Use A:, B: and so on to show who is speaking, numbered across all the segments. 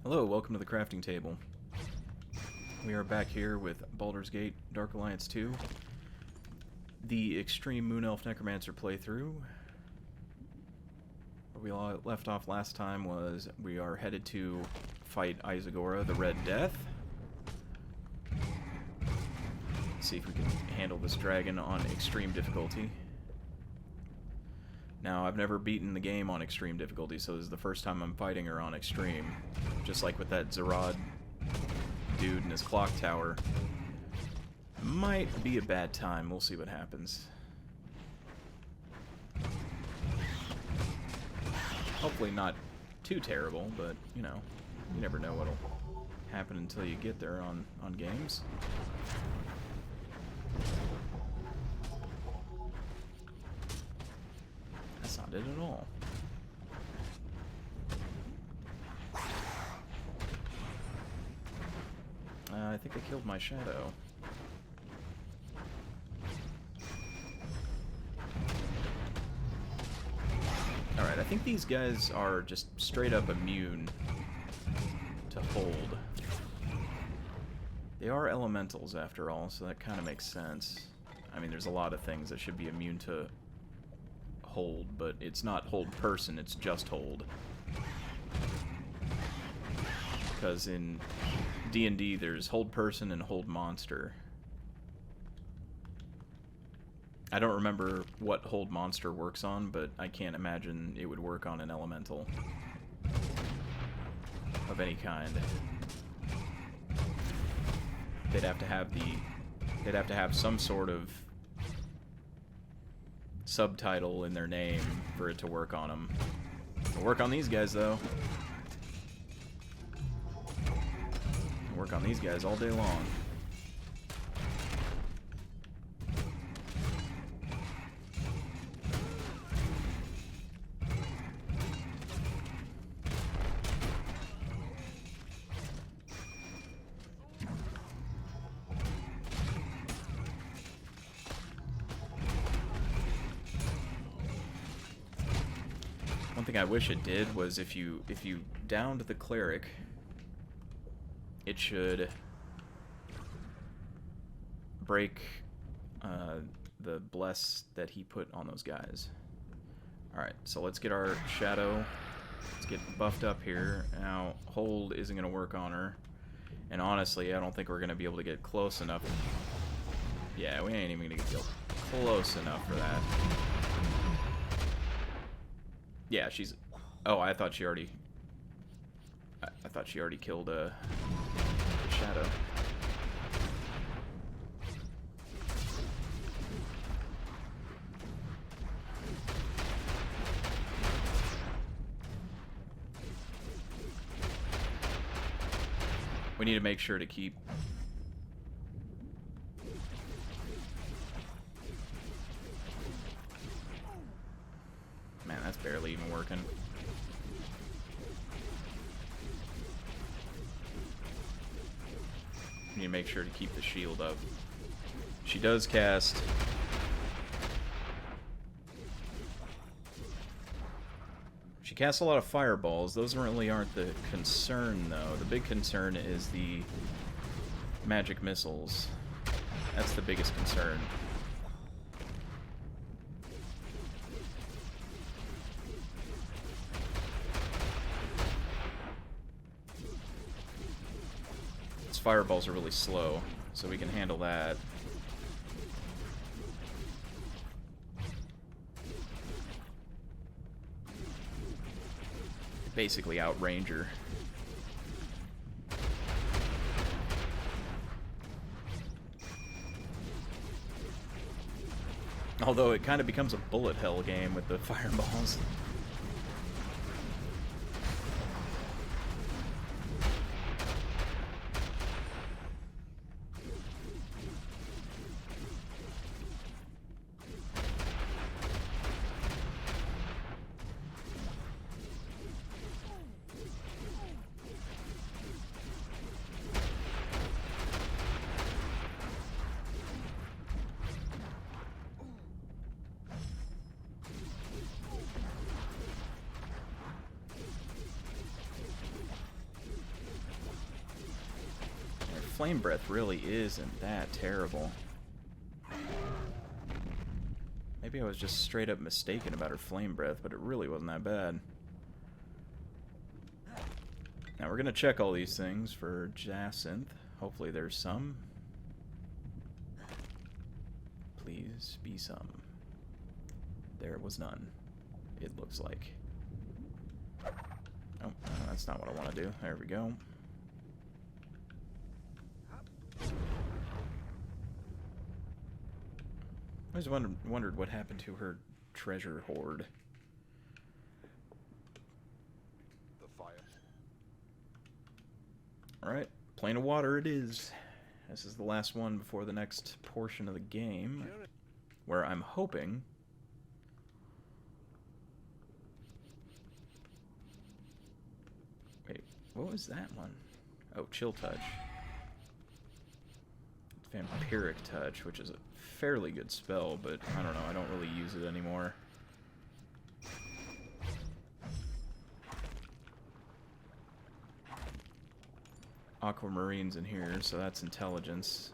A: Hello, welcome to the crafting table. We are back here with Baldur's Gate Dark Alliance 2, the Extreme Moon Elf Necromancer playthrough. Where we left off last time was we are headed to fight Isagora, the Red Death. See if we can handle this dragon on extreme difficulty. Now, I've never beaten the game on extreme difficulty, so this is the first time I'm fighting her on extreme. Just like with that Zerad dude in his clock tower. Might be a bad time. We'll see what happens. Hopefully not too terrible, but, you know, you never know what'll happen until you get there on games. That's not it at all. I think I killed my shadow. Alright, I think these guys are just straight up immune to hold. They are elementals after all, so that kind of makes sense. I mean, there's a lot of things that should be immune to hold, but it's not hold person, it's just hold. Because in D&D there's hold person and hold monster. I don't remember what hold monster works on, but I can't imagine it would work on an elemental of any kind. They'd have to have some sort of subtitle in their name for it to work on them. It'll work on these guys though. Work on these guys all day long. One thing I wish it did was if you downed the cleric, it should break the bless that he put on those guys. Alright, so let's get our shadow. Let's get buffed up here. Now, hold isn't going to work on her. And honestly, I don't think we're going to be able to get close enough. Yeah, we ain't even going to get close enough for that. Yeah, she's... Oh, I thought she already... I thought she already killed the shadow. We need to make sure to keep... Man, that's barely even working. We need to make sure to keep the shield up. She does cast... She casts a lot of fireballs. Those really aren't the concern, though. The big concern is the magic missiles. That's the biggest concern. Fireballs are really slow, so we can handle that. Basically outrange her. Although it kind of becomes a bullet hell game with the fireballs. flame breath really isn't that terrible. Maybe I was just straight up mistaken about her flame breath, but it really wasn't that bad. Now we're gonna check all these things for jacinth. Hopefully there's some. Please be some. There was none, it looks like. Oh, that's not what I want to do. There we go. I always wondered what happened to her treasure hoard.
B: The fire.
A: Alright, plane of water it is. This is the last one before the next portion of the game, where I'm hoping... Wait, what was that one? Oh, Chill Touch. Vampiric Touch, which is a fairly good spell, but I don't know, I don't really use it anymore. Aquamarine's in here, so that's intelligence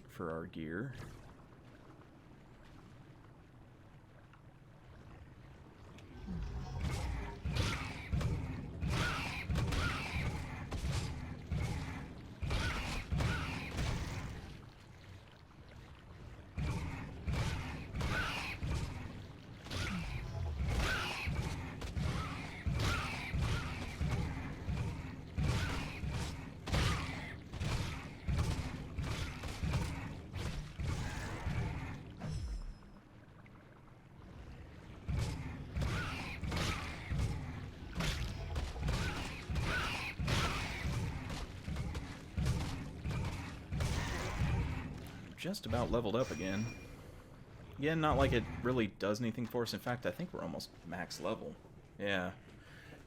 A: for our gear. Just about leveled up again. Again, not like it really does anything for us. In fact, I think we're almost max level. Yeah.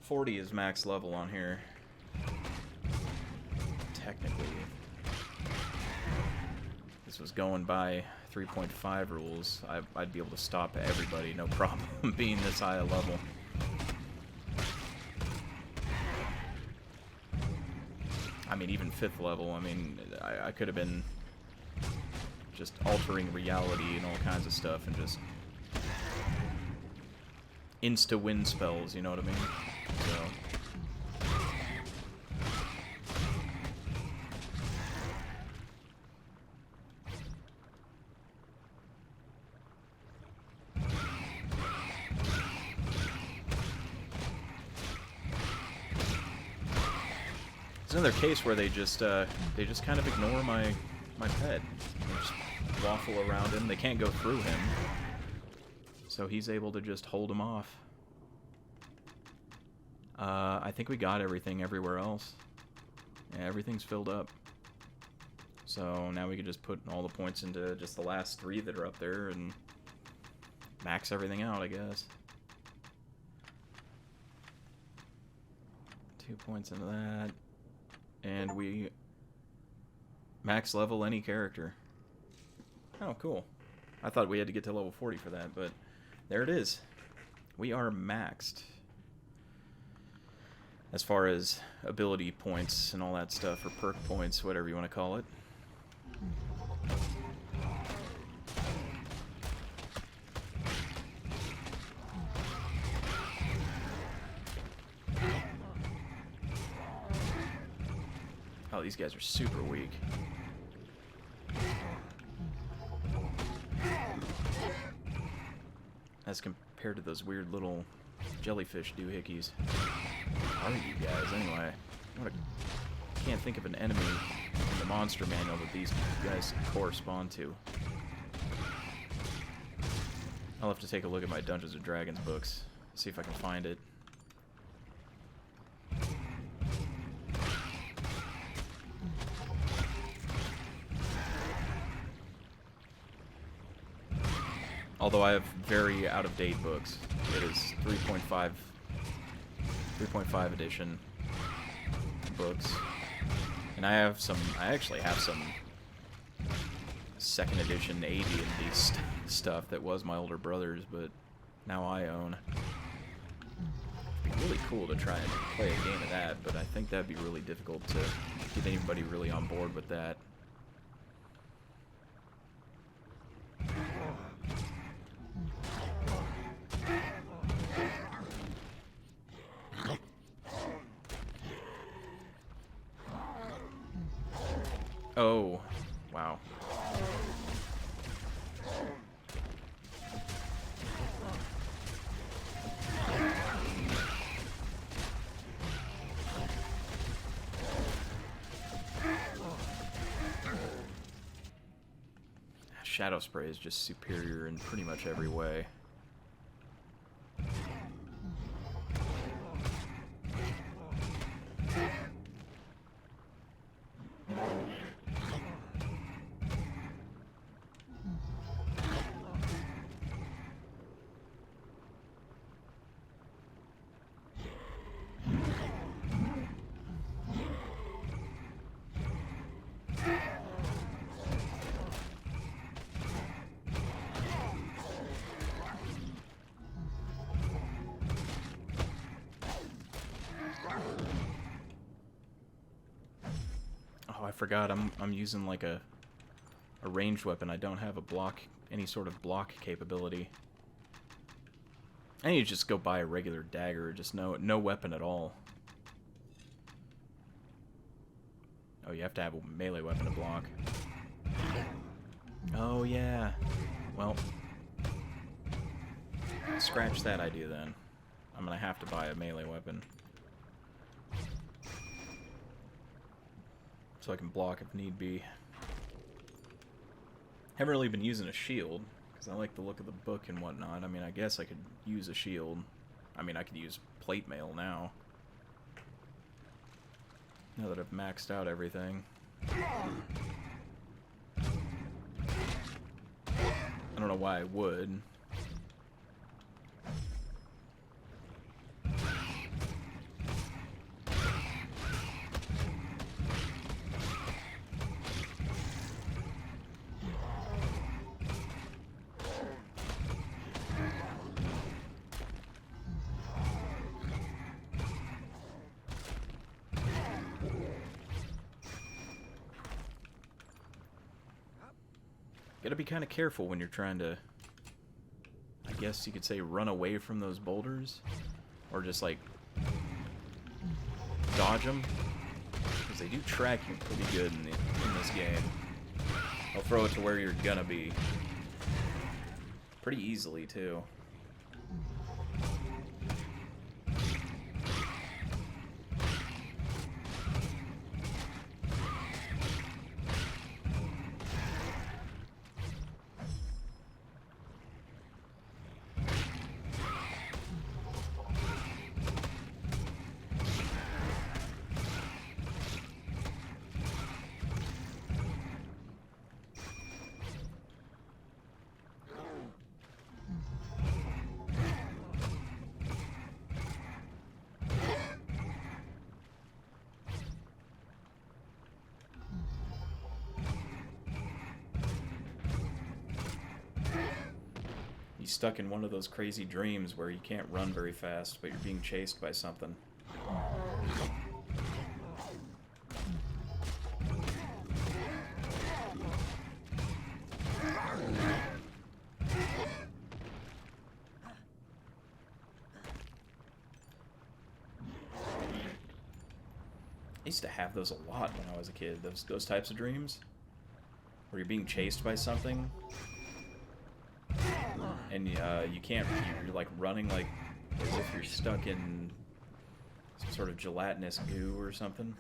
A: 40 is max level on here. Technically. This was going by 3.5 rules. I'd be able to stop everybody, no problem, being this high a level. I mean, even 5th level, I mean, I could have been just altering reality and all kinds of stuff and just insta-win spells, you know what I mean? So. It's another case where they just kind of ignore my pet. They just waffle around him. They can't go through him, so he's able to just hold him off. I think we got everything everywhere else. Yeah, everything's filled up. So now we can just put all the points into just the last 3 that are up there and max everything out, I guess. 2 points into that. And we max level any character. Oh, cool. I thought we had to get to level 40 for that, but there it is. We are maxed. As far as ability points and all that stuff, or perk points, whatever you want to call it. Oh, these guys are super weak. As compared to those weird little jellyfish doohickeys. What are you guys, anyway? Can't think of an enemy in the monster manual that these guys correspond to. I'll have to take a look at my Dungeons & Dragons books, see if I can find it. Although I have very out-of-date books. It is 3.5 edition books. And I actually have some 2nd edition AD&D stuff that was my older brother's, but now I own. It'd be really cool to try and play a game of that, but I think that'd be really difficult to get anybody really on board with that. Oh, wow. Shadow Spray is just superior in pretty much every way. Oh, I forgot. I'm using like a ranged weapon. I don't have a block, any sort of block capability. I need to just go buy a regular dagger, just no weapon at all. Oh, you have to have a melee weapon to block. Oh yeah. Well, scratch that idea then. I'm gonna have to buy a melee weapon. So I can block if need be. Haven't really been using a shield, because I like the look of the book and whatnot. I mean, I guess I could use a shield. I mean, I could use plate mail now. Now that I've maxed out everything. I don't know why I would. Gotta be kind of careful when you're trying to, I guess you could say, run away from those boulders. Or just, like, dodge them. Because they do track you pretty good in this game. They'll throw it to where you're gonna be. Pretty easily, too. He's stuck in one of those crazy dreams where you can't run very fast, but you're being chased by something. I used to have those a lot when I was a kid, those types of dreams. Where you're being chased by something. And you can't, you're like running like as if you're stuck in some sort of gelatinous goo or something.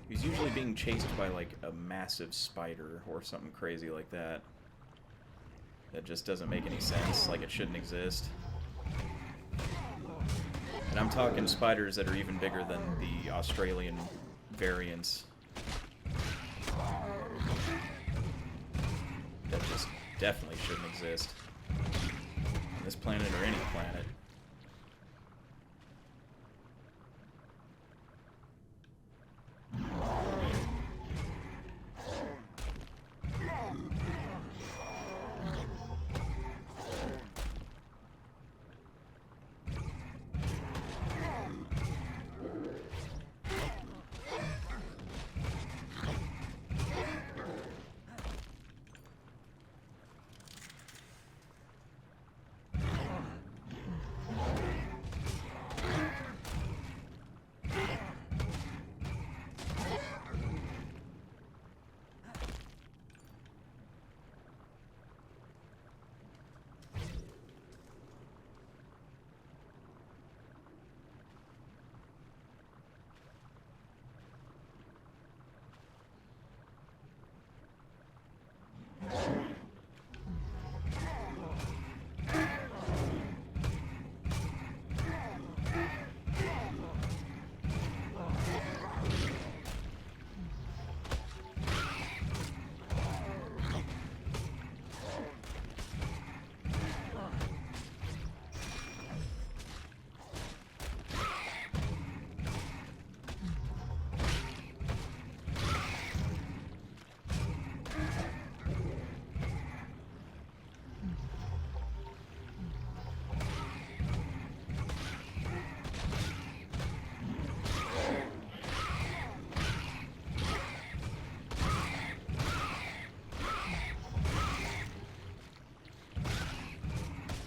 A: He's usually being chased by like a massive spider or something crazy like that. That just doesn't make any sense, like it shouldn't exist. And I'm talking spiders that are even bigger than the Australian variants. That just definitely shouldn't exist on this planet or any planet.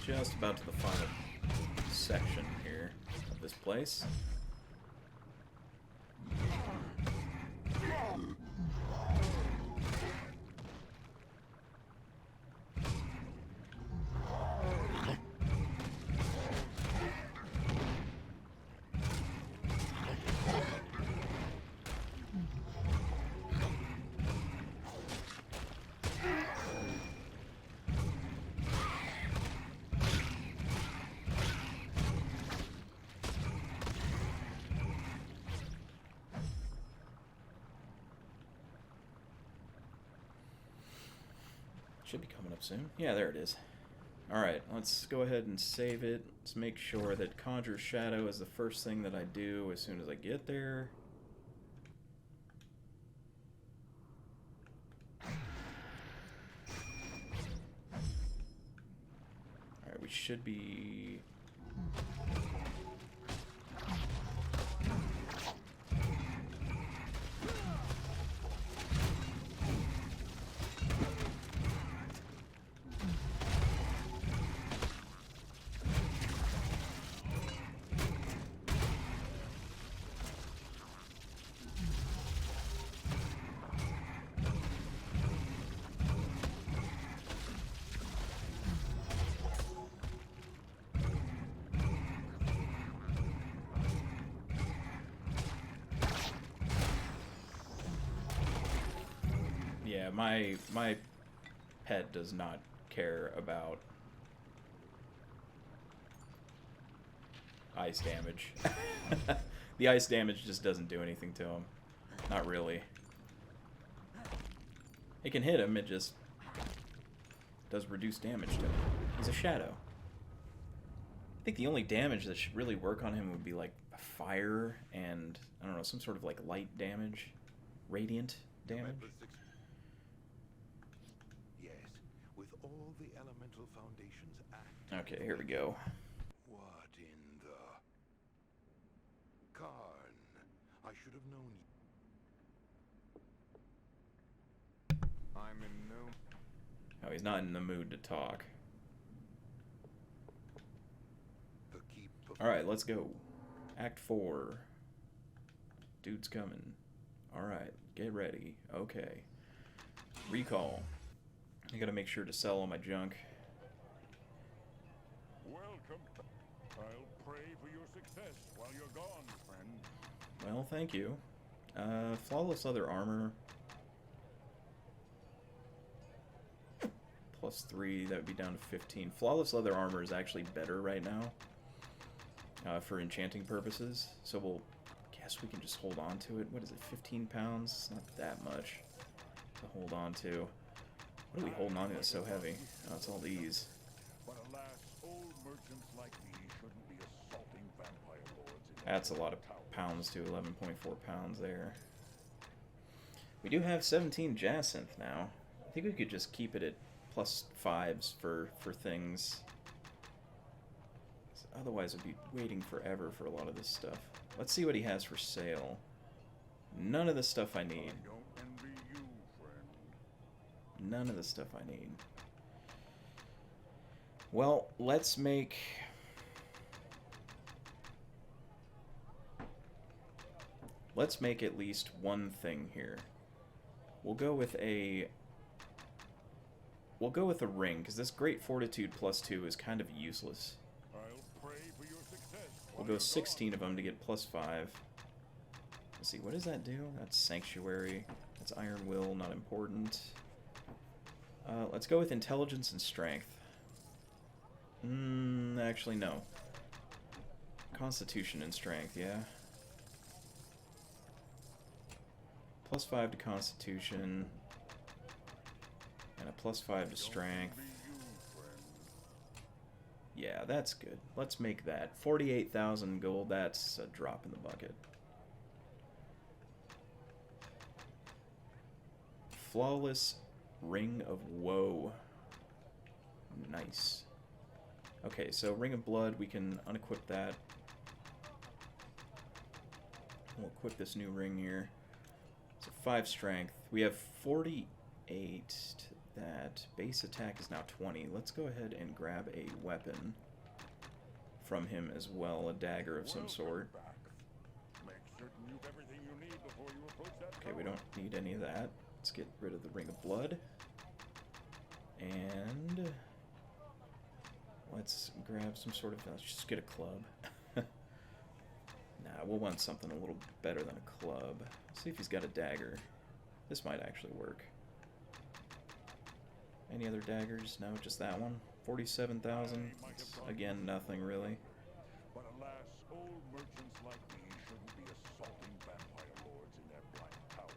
A: just about to the final section here of this place. Should be coming up soon. Yeah, there it is. Alright, let's go ahead and save it. Let's make sure that Conjure Shadow is the first thing that I do as soon as I get there. Alright, we should be... Yeah, my pet does not care about ice damage. The ice damage just doesn't do anything to him. Not really. It can hit him, it just does reduce damage to him. He's a shadow. I think the only damage that should really work on him would be like fire and, I don't know, some sort of like light damage. Radiant damage.
B: Yes, with all the elemental foundations active.
A: Okay, here we go.
B: What in the... Karn, I should have known you. I'm in no...
A: Oh, he's not in the mood to talk.
B: The keep of...
A: Alright, let's go. Act 4. Dude's coming. Alright, get ready. Okay. Recall. I gotta make sure to sell all my junk.
C: Welcome. I'll pray for your success while you're gone, friend.
A: Well, thank you. Flawless leather armor. Plus 3, that would be down to 15. Flawless leather armor is actually better right now. For enchanting purposes. So we'll... guess we can just hold on to it. What is it, 15 pounds? It's not that much to hold on to. What are we holding on to that's so heavy? Oh, it's all these.
C: But alas, old merchants like me shouldn't be assaulting vampire lords in
A: That's a lot of pounds too, 11.4 pounds there. We do have 17 jacinth now. I think we could just keep it at plus 5s for things. Otherwise we'd be waiting forever for a lot of this stuff. Let's see what he has for sale. None of the stuff I need.
C: I don't envy you, friend.
A: None of the stuff I need. Well, let's make... let's make at least one thing here. We'll go with a... we'll go with a ring, because this Great Fortitude plus 2 is kind of useless.
C: I'll pray for your success.
A: We'll go 16 of them to get plus 5. Let's see, what does that do? That's Sanctuary. That's Iron Will, not important. Let's go with Intelligence and Strength. Actually, no. Constitution and Strength, yeah. Plus 5 to Constitution. And a plus 5 to Strength.
C: Envy you, friend.
A: Yeah, that's good. Let's make that. 48,000 gold, that's a drop in the bucket. Flawless Ring of Woe. Nice. Okay, so Ring of Blood, we can unequip that. We'll equip this new ring here. So 5 strength. We have 48. that. Base attack is now 20. Let's go ahead and grab a weapon from him as well, a dagger of some sort.
C: Back. Make certain you've everything you need before you approach that
A: Okay, we
C: tower.
A: don't need any of that. Let's get rid of the Ring of Blood. And let's grab some sort of... Let's just get a club. Nah, we'll want something a little better than a club. Let's see if he's got a dagger. This might actually work. Any other daggers? No, just that one. 47,000. Again, nothing really.
C: But alas, old merchants like me shouldn't be assaulting vampire lords in their black towers.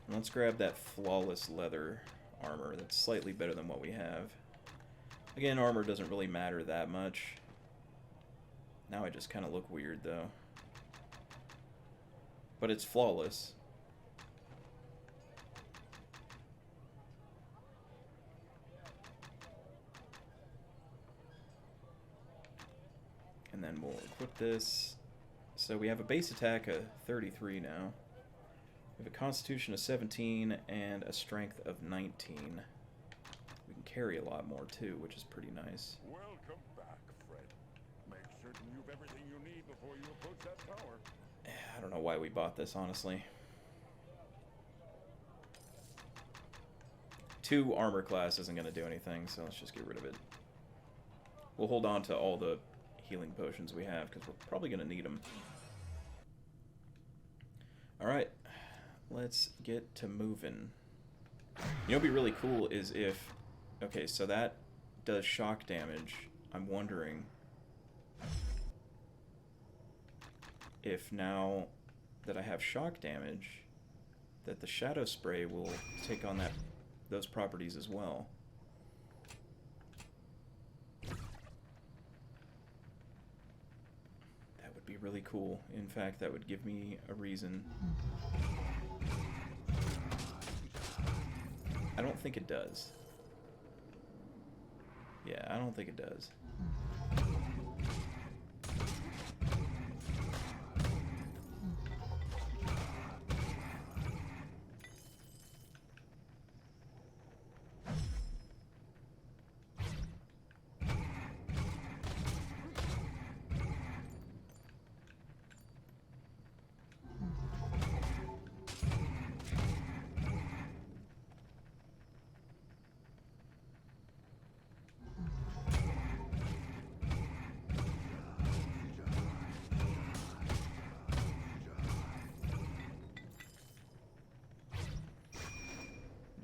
A: And let's grab that flawless leather armor. That's slightly better than what we have. Again, armor doesn't really matter that much. Now I just kind of look weird, though. But it's flawless. And then we'll equip this. So we have a base attack of 33 now. We have a constitution of 17 and a strength of 19. We can carry a lot more too, which is pretty nice.
C: Welcome back, Fred. Make certain you've everything you need before you approach that tower.
A: I don't know why we bought this, honestly. 2 armor class isn't going to do anything, so let's just get rid of it. We'll hold on to all the healing potions we have, because we're probably going to need them. Alright, let's get to moving. You know what'd be really cool is if... Okay, so that does shock damage. I'm wondering if now that I have shock damage, that the shadow spray will take on those properties as well. That would be really cool. In fact, that would give me a reason. I don't think it does. Yeah, I don't think it does.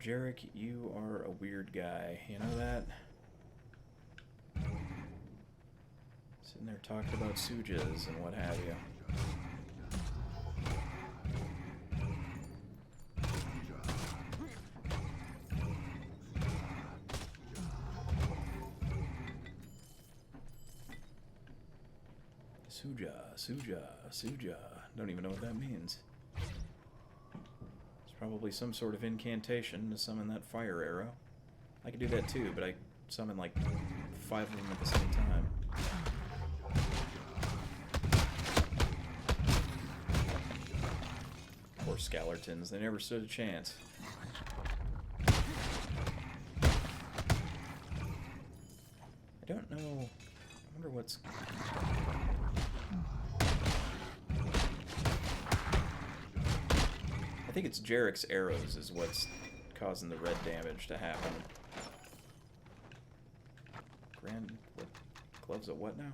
A: Jarek, you are a weird guy. You know that? Sitting there talking about sujas and what have you. Suja. Don't even know what that means. Probably some sort of incantation to summon that fire arrow. I could do that too, but I summon like 5 of them at the same time. Poor Skeletons, they never stood a chance. I don't know. I wonder what's... I think it's Jarek's arrows is what's causing the red damage to happen. What? Gloves of what now?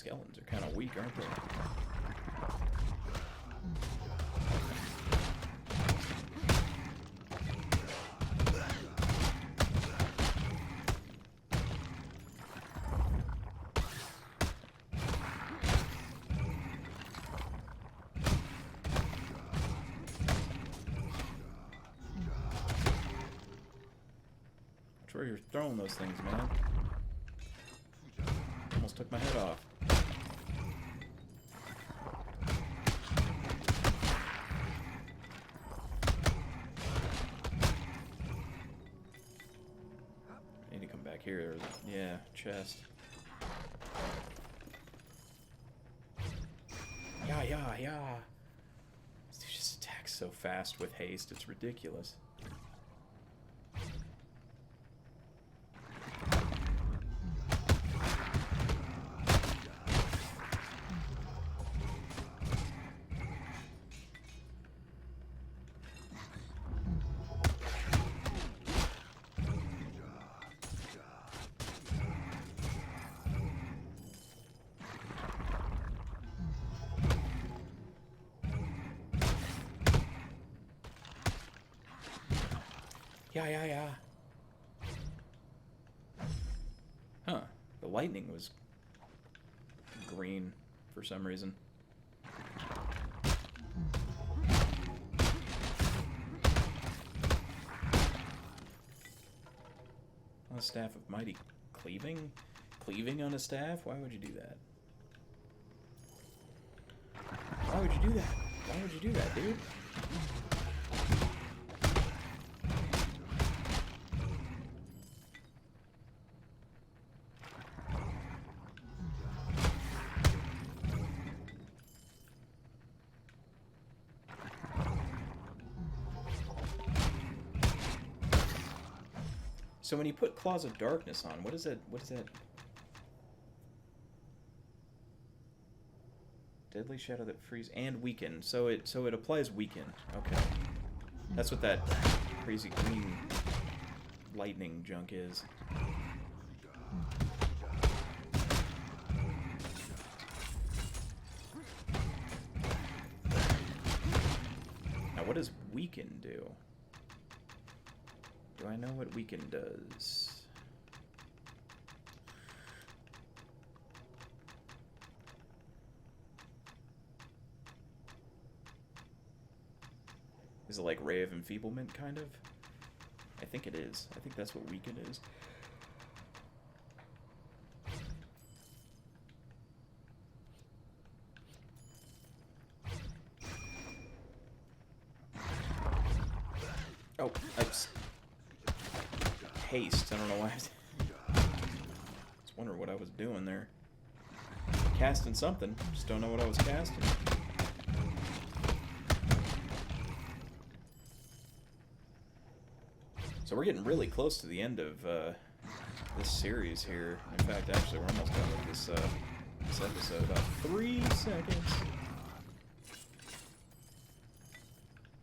A: Skeletons are kind of weak, aren't they? Watch where you're throwing those things, man. Almost took my head off. I need to come back here. There's a, yeah, chest. Yeah. This dude just attacks so fast with haste. It's ridiculous. Yeah. Huh. The lightning was green for some reason. On a staff of mighty cleaving? Cleaving on a staff? Why would you do that? Why would you do that? Why would you do that, dude? So when you put Claws of Darkness on, what is that? Deadly Shadow that freeze and weaken. So it applies weaken. Okay. That's what that crazy green lightning junk is. Now what does weaken do? Do I know what weaken does? Is it like Ray of Enfeeblement, kind of? I think it is. I think that's what weaken is. Oh, haste. I don't know why. I was wondering what I was doing there. Casting something. Just don't know what I was casting. So we're getting really close to the end of this series here. In fact, actually, we're almost done with this episode. About 3 seconds.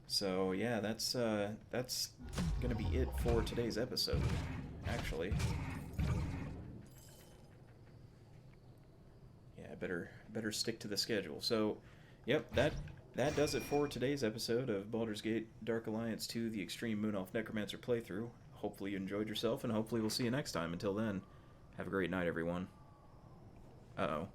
A: So yeah, that's gonna be it for today's episode. Actually, yeah, better stick to the schedule. So, yep, that does it for today's episode of Baldur's Gate Dark Alliance 2: The Extreme Moon Elf Necromancer playthrough. Hopefully you enjoyed yourself, and hopefully we'll see you next time. Until then, have a great night, everyone. Uh-oh.